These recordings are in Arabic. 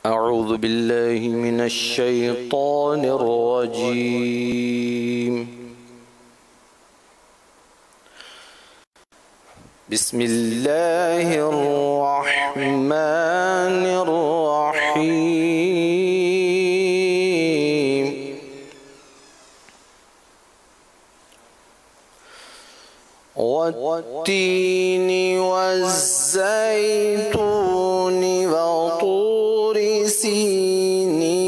أعوذ بالله من الشيطان الرجيم. بسم الله الرحمن الرحيم. والتين والزيتون وطور سينين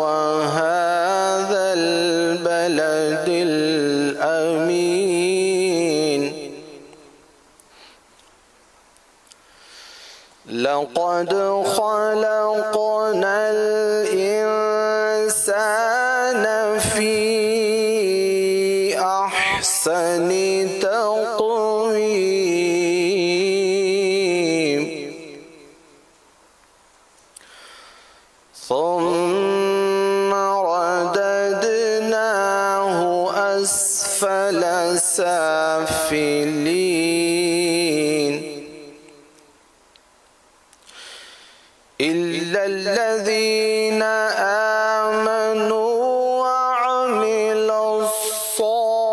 وهذا البلد الأمين. لقد خلقنا الإنسان في أحسن تقويم ثم رددناه أسفل سافلين إلا الذين آمنوا وعملوا الصالحات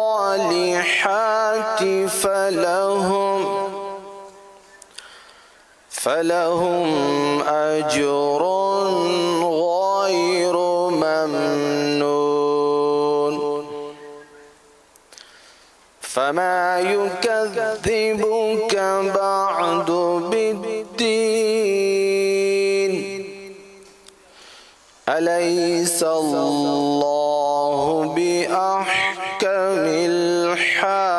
فلهم أجر غير ممنون. فما يكذبك بعد بالدين؟ أليس الله بأحكم الحاكمين؟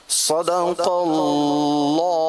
صدق الله